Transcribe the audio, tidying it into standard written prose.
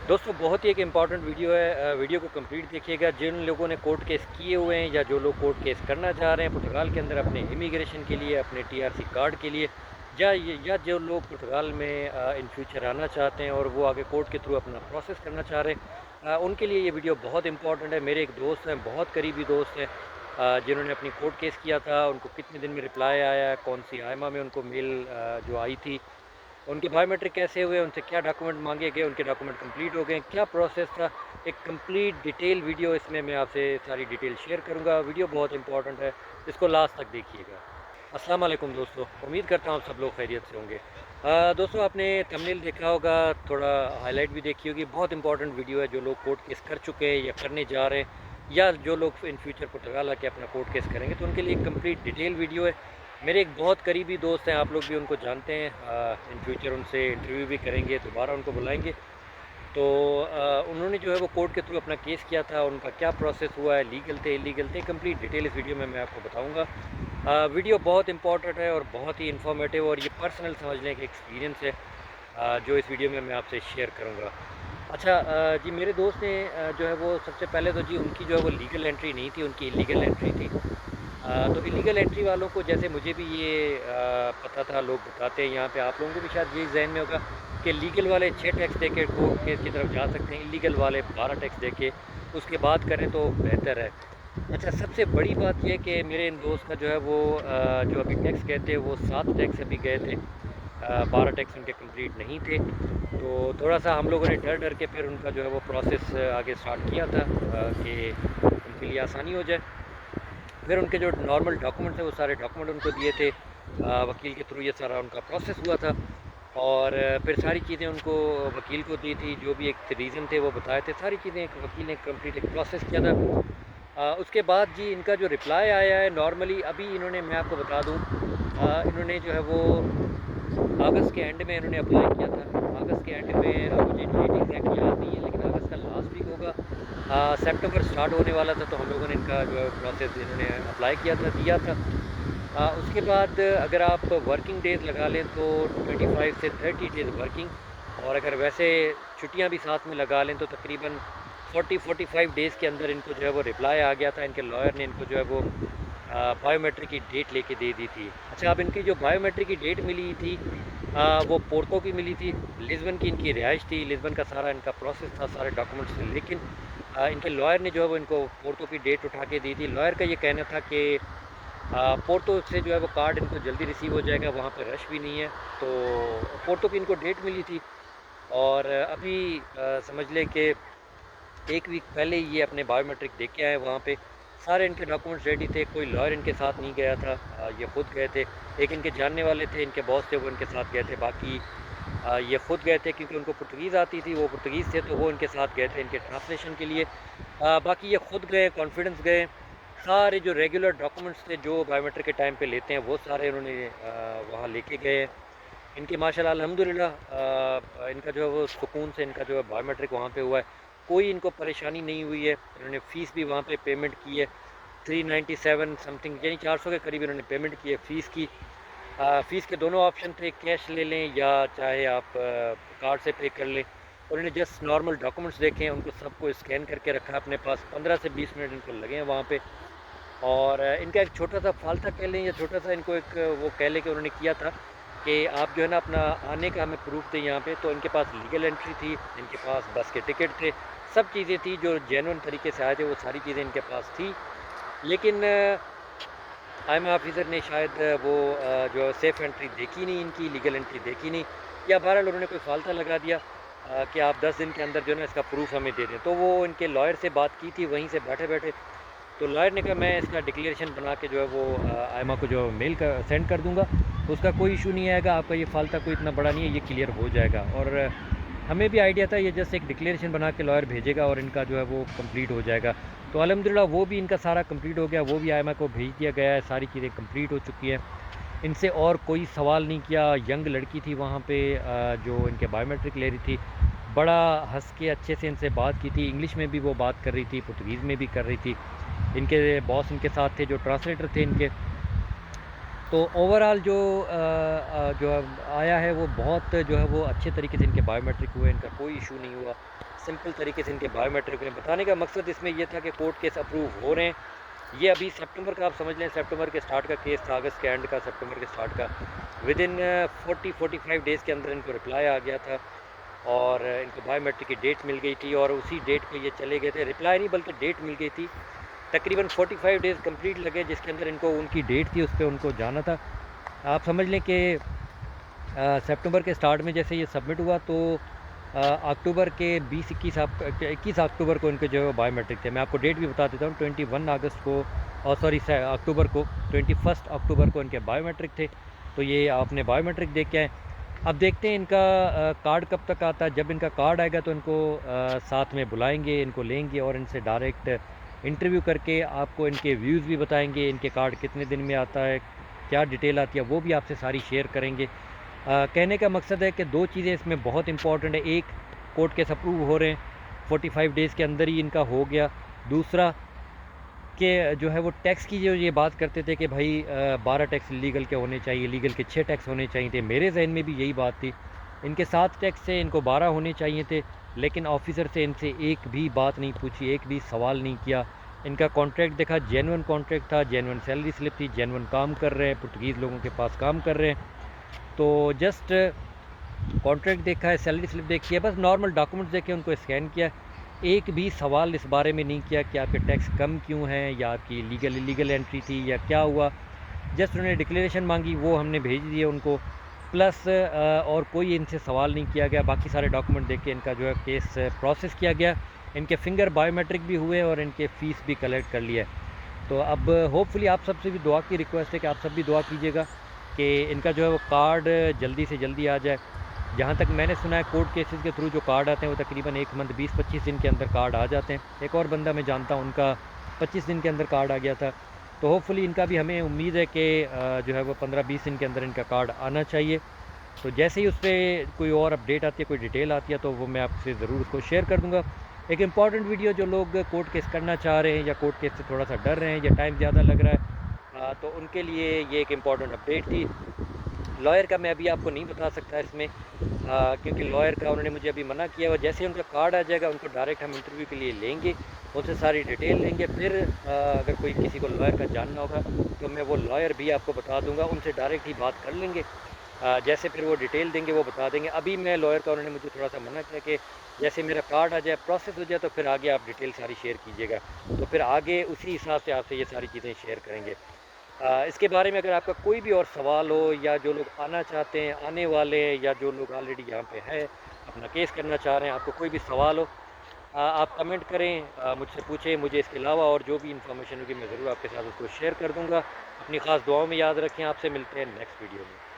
दोस्तों बहुत ही एक इम्पॉर्टेंट वीडियो है। वीडियो को कंप्लीट देखिएगा। जिन लोगों ने कोर्ट केस किए हुए हैं या जो लोग कोर्ट केस करना चाह रहे हैं पुर्तगाल के अंदर अपने इमिग्रेशन के लिए, अपने टीआरसी कार्ड के लिए, या जो लोग पुर्तगाल में इन फ्यूचर आना चाहते हैं और वो आगे कोर्ट के थ्रू अपना प्रोसेस करना चाह रहे हैं, उनके लिए ये वीडियो बहुत इंपॉर्टेंट है। मेरे एक दोस्त हैं, बहुत करीबी दोस्त हैं, जिन्होंने अपनी कोर्ट केस किया था। उनको कितने दिन में रिप्लाई आया, कौन सी आयमा में उनको मेल जो आई थी, उनके बायोमेट्रिक कैसे हुए, उनसे क्या डॉक्यूमेंट मांगे गए, उनके डॉक्यूमेंट कंप्लीट हो गए, क्या प्रोसेस था। एक कंप्लीट डिटेल वीडियो इसमें मैं आपसे सारी डिटेल शेयर करूंगा। वीडियो बहुत इंपॉर्टेंट है, इसको लास्ट तक देखिएगा। अस्सलाम वालेकुम दोस्तों, उम्मीद करता हूँ सब लोग खैरियत से होंगे। दोस्तों आपने थंबनेल देखा होगा, थोड़ा हाईलाइट भी देखी होगी। बहुत इंपॉर्टेंट वीडियो है। जो लोग कोर्ट केस कर चुके हैं या करने जा रहे हैं, या जो लोग इन फ्यूचर पुर्तगाल आके अपना कोर्ट केस करेंगे, तो उनके लिए एक कंप्लीट डिटेल वीडियो है। मेरे एक बहुत करीबी दोस्त हैं, आप लोग भी उनको जानते हैं। इन फ्यूचर उनसे इंटरव्यू भी करेंगे, दोबारा उनको बुलाएंगे। तो उन्होंने जो है वो कोर्ट के थ्रू अपना केस किया था, उनका क्या प्रोसेस हुआ है, लीगल थे इलीगल थे, कंप्लीट डिटेल इस वीडियो में मैं आपको बताऊंगा। वीडियो बहुत इंपॉर्टेंट है और बहुत ही इन्फॉर्मेटिव, और ये पर्सनल समझने का एक्सपीरियंस है जो इस वीडियो में मैं आपसे शेयर करूँगा। अच्छा, जी मेरे दोस्त ने जो है वो सबसे पहले तो जी उनकी जो है वो लीगल एंट्री नहीं थी, उनकी इलीगल एंट्री थी। तो इलीगल एंट्री वालों को, जैसे मुझे भी ये पता था, लोग बताते हैं यहाँ पे, आप लोगों को भी शायद ये जहन में होगा कि लीगल वाले 6 टैक्स दे के कोर्ट केस की तरफ जा सकते हैं, इलीगल वाले 12 टैक्स दे के उसके बाद करें तो बेहतर है। अच्छा, सबसे बड़ी बात यह कि मेरे इन दोस्त का जो है वो जो अभी टैक्स गए थे वो 7 टैक्स अभी गए थे, 12 टैक्स उनके कंप्लीट नहीं थे। तो थोड़ा सा हम लोगों ने डर डर के फिर उनका जो है वो प्रोसेस आगे स्टार्ट किया था कि उनके लिए आसानी हो जाए। फिर उनके जो नॉर्मल डॉक्यूमेंट्स हैं वो सारे डॉक्यूमेंट उनको दिए थे, वकील के थ्रू ये सारा उनका प्रोसेस हुआ था। और फिर सारी चीज़ें उनको वकील को दी थी, जो भी एक रीज़न थे वो बताए थे, सारी चीज़ें एक वकील ने कंप्लीट एक प्रोसेस किया था। उसके बाद जी इनका जो रिप्लाई आया है नॉर्मली, अभी इन्होंने, मैं आपको बता दूँ, इन्होंने जो है वो अगस्त के एंड में इन्होंने अप्लाई किया था। अगस्त के एंड में, मुझे डेट एग्जैक्ट याद नहीं है, लेकिन अगस्त का लास्ट वीक होगा। सितंबर स्टार्ट होने वाला था, तो हम लोगों ने इनका जो है प्रोसेस इन्होंने अप्लाई किया था, दिया था। उसके बाद अगर आप वर्किंग डेज़ लगा लें तो 25 से 30 डेज़ वर्किंग, और अगर वैसे छुट्टियां भी साथ में लगा लें तो तकरीबन 40-45 डेज़ के अंदर इनको जो है वो रिप्लाई आ गया था। इनके लॉयर ने इनको जो है वो बायोमेट्रिक की डेट लेके दे दी थी। अच्छा, अब इनकी जो बायोमेट्रिक की डेट मिली थी वो पोर्तो की मिली थी। लिस्बन की इनकी रिहाइश थी, लिस्बन का सारा इनका प्रोसेस था, सारे डॉक्यूमेंट्स थे, लेकिन इनके लॉयर ने जो है वो इनको पोर्तो की डेट उठा के दी थी। लॉयर का ये कहना था कि पोर्तो से जो है वो कार्ड इनको जल्दी रिसीव हो जाएगा, वहाँ पे रश भी नहीं है। तो पोर्तो की इनको डेट मिली थी, और अभी समझ लें कि 1 वीक पहले ही ये अपने बायोमेट्रिक दे के आए वहाँ पे। सारे इनके डॉक्यूमेंट्स रेडी थे, कोई लॉयर इनके साथ नहीं गया था, ये खुद गए थे। एक इनके जानने वाले थे, इनके बॉस थे, वो इनके साथ गए थे। बाकी ये खुद गए थे क्योंकि उनको पुर्तगीज़ आती थी, वो पुर्तगीज़ थे, तो वो इनके साथ गए थे इनके ट्रांसलेशन के लिए। बाकी ये खुद गए, कॉन्फिडेंस गए। सारे जो रेगुलर डॉक्यूमेंट्स थे जो बायोमेट्रिक के टाइम पे लेते हैं, वो सारे इन्होंने वहाँ लेके गए। इनके माशाल्लाह अल्हम्दुलिल्लाह इनका जो है वो सुकून से इनका जो है बायोमेट्रिक वहाँ पे हुआ है, कोई इनको परेशानी नहीं हुई है। इन्होंने फ़ीस भी वहाँ पे पेमेंट की है, 397 समथिंग, यानी 400 के करीब इन्होंने पेमेंट की है फ़ीस की। फ़ीस के दोनों ऑप्शन थे, कैश ले लें या चाहे आप कार्ड से पे कर लें। उन्होंने जस्ट नॉर्मल डॉक्यूमेंट्स देखे हैं, उनको सबको स्कैन करके रखा अपने पास। 15 से 20 मिनट इनको लगे हैं वहाँ पे। और इनका एक छोटा-सा फ़ालता कह लें, या छोटा-सा इनको एक वो कह लें कि उन्होंने किया था कि आप जो है ना अपना आने का हमें प्रूफ़ दें यहाँ पे। तो इनके पास लीगल एंट्री थी, इनके पास बस के टिकट थे, सब चीज़ें थी जो जेन्युइन तरीके से आए थे, वो सारी चीज़ें इनके पास थी। लेकिन आईएम ऑफ़िसर ने शायद वो जो सेफ़ एंट्री देखी नहीं, इनकी लीगल एंट्री देखी नहीं, या बहरहाल उन्होंने कोई फ़ालता लगा दिया कि आप 10 दिन के अंदर जो है ना इसका प्रूफ़ हमें दे दें। तो वो इनके लॉयर से बात की थी वहीं से बैठे-बैठे। तो लॉयर ने कहा मैं इसका डिक्लेरेशन बना के जो है वो आयमा को जो मेल कर सेंड कर दूँगा, तो उसका कोई इशू नहीं आएगा, आपका ये फ़ालता कोई इतना बड़ा नहीं है, ये क्लियर हो जाएगा। और हमें भी आइडिया था ये जस्ट एक डिक्लेरेशन बना के लॉयर भेजेगा और इनका जो है वो कंप्लीट हो जाएगा। तो अल्हम्दुलिल्लाह वो भी इनका सारा कंप्लीट हो गया, वो भी आयमा को भेज दिया गया है, सारी चीज़ें कंप्लीट हो चुकी हैं। इनसे और कोई सवाल नहीं किया। यंग लड़की थी वहाँ पे जो इनके बायोमेट्रिक ले रही थी, बड़ा हँस के अच्छे से इनसे बात की थी, इंग्लिश में भी वो बात कर रही थी, पुर्तगीज़ में भी कर रही थी। इनके बॉस इनके साथ थे, जो ट्रांसलेटर थे इनके। तो ओवरऑल जो आया है वो बहुत जो है वो अच्छे तरीके से इनके बायोमेट्रिक हुए, इनका कोई इशू नहीं हुआ। सिंपल तरीके से इनके बायोमेट्रिक में बताने का मकसद इसमें ये था कि कोर्ट केस अप्रूव हो रहे हैं। ये अभी सितंबर का आप समझ लें, सितंबर के स्टार्ट का केस था, अगस्त के एंड का, सितंबर के स्टार्ट का। विदिन 40-45 डेज़ के अंदर इनको रिप्लाई आ गया था और इनको बायोमेट्रिक की डेट मिल गई थी और उसी डेट पे ये चले गए थे। रिप्लाई नहीं बल्कि डेट मिल गई थी। तकरीबन 45 डेज़ कंप्लीट लगे जिसके अंदर इनको उनकी डेट थी, उस पे उनको जाना था। आप समझ लें कि सितंबर के स्टार्ट में जैसे ये सबमिट हुआ तो अक्टूबर के 21 अक्टूबर को इनके जो है बायोमेट्रिक थे। मैं आपको डेट भी बता देता हूँ, 21 अगस्त को और सॉरी अक्टूबर को, 21 अक्टूबर को इनके बायोमेट्रिक थे। तो ये आपने बायोमेट्रिक देख के आए। अब देखते हैं इनका कार्ड कब तक आता है। जब इनका कार्ड आएगा तो इनको साथ में बुलाएंगे, इनको लेंगे और इनसे डायरेक्ट इंटरव्यू करके आपको इनके व्यूज़ भी बताएंगे, इनके कार्ड कितने दिन में आता है, क्या डिटेल आती है, वो भी आपसे सारी शेयर करेंगे। कहने का मकसद है कि दो चीज़ें इसमें बहुत इंपॉर्टेंट है। एक, कोर्ट केस अप्रूव हो रहे हैं, 45 डेज़ के अंदर ही इनका हो गया। दूसरा कि जो है वो टैक्स की जो ये बात करते थे कि भाई 12 टैक्स लीगल के होने चाहिए, लीगल के 6 टैक्स होने चाहिए थे। मेरे जहन में भी यही बात थी। इनके 7 टैक्स से इनको 12 होने चाहिए थे, लेकिन ऑफिसर से इनसे एक भी बात नहीं पूछी, एक भी सवाल नहीं किया। इनका कॉन्ट्रैक्ट देखा, जेन्युइन कॉन्ट्रैक्ट था, जेन्युइन सैलरी स्लिप थी, जेन्युइन काम कर रहे हैं, पुर्तगीज़ लोगों के पास काम कर रहे हैं। तो जस्ट कॉन्ट्रैक्ट देखा है, सैलरी स्लिप देखी है, बस नॉर्मल डॉक्यूमेंट्स देखे, उनको स्कैन किया। एक भी सवाल इस बारे में नहीं किया कि आपके टैक्स कम क्यों हैं या आपकी लीगल इलीगल एंट्री थी या क्या हुआ। जस्ट उन्होंने डिक्लेरेशन मांगी, वो हमने भेज दिए उनको। प्लस और कोई इनसे सवाल नहीं किया गया। बाकी सारे डॉक्यूमेंट देख के इनका जो है केस प्रोसेस किया गया। इनके फिंगर बायोमेट्रिक भी हुए और इनके फ़ीस भी कलेक्ट कर लिया है। तो अब होपफुली आप सबसे भी दुआ की रिक्वेस्ट है कि आप सब भी दुआ कीजिएगा कि इनका जो है वो कार्ड जल्दी से जल्दी आ जाए। जहाँ तक मैंने सुना है कोर्ट केसेस के थ्रू जो कार्ड आते हैं वो तकरीबन 1 मंथ 20-25 दिन के अंदर कार्ड आ जाते हैं। एक और बंदा मैं जानता हूँ, उनका 25 दिन के अंदर कार्ड आ गया था। तो होपफुली इनका भी हमें उम्मीद है कि जो है वो 15-20 दिन के अंदर इनका कार्ड आना चाहिए। तो जैसे ही उस पर कोई और अपडेट आती है, कोई डिटेल आती है, तो वो मैं आपसे ज़रूर उसको शेयर कर दूँगा। एक इम्पॉर्टेंट वीडियो, जो लोग कोर्ट केस करना चाह रहे हैं या कोर्ट केस से थोड़ा सा डर रहे हैं या टाइम ज़्यादा लग रहा है, तो उनके लिए ये एक इम्पॉर्टेंट अपडेट थी। लॉयर का मैं अभी आपको नहीं बता सकता इसमें, क्योंकि लॉयर का उन्होंने मुझे अभी मना किया हुआ। जैसे उनका कार्ड आ जाएगा उनको डायरेक्ट हम इंटरव्यू के लिए लेंगे, उनसे सारी डिटेल लेंगे। फिर अगर कोई किसी को लॉयर का जानना होगा तो मैं वो लॉयर भी आपको बता दूंगा, उनसे डायरेक्ट ही बात कर लेंगे। जैसे फिर वो डिटेल देंगे वो बता देंगे। अभी मैं लॉयर का, उन्होंने मुझे थोड़ा सा मना किया कि जैसे मेरा कार्ड आ जाए, प्रोसेस हो जाए, तो फिर आगे आप डिटेल सारी शेयर कीजिएगा। तो फिर आगे उसी हिसाब से आपसे ये सारी चीज़ें शेयर करेंगे। इसके बारे में अगर आपका कोई भी और सवाल हो, या जो लोग आना चाहते हैं, आने वाले हैं, या जो लोग ऑलरेडी यहाँ पे हैं, अपना केस करना चाह रहे हैं, आपको कोई भी सवाल हो, आप कमेंट करें, मुझसे पूछें। मुझे इसके अलावा और जो भी इन्फॉर्मेशन होगी मैं ज़रूर आपके साथ उसको शेयर कर दूँगा। अपनी ख़ास दुआओं में याद रखें। आपसे मिलते हैं नेक्स्ट वीडियो में।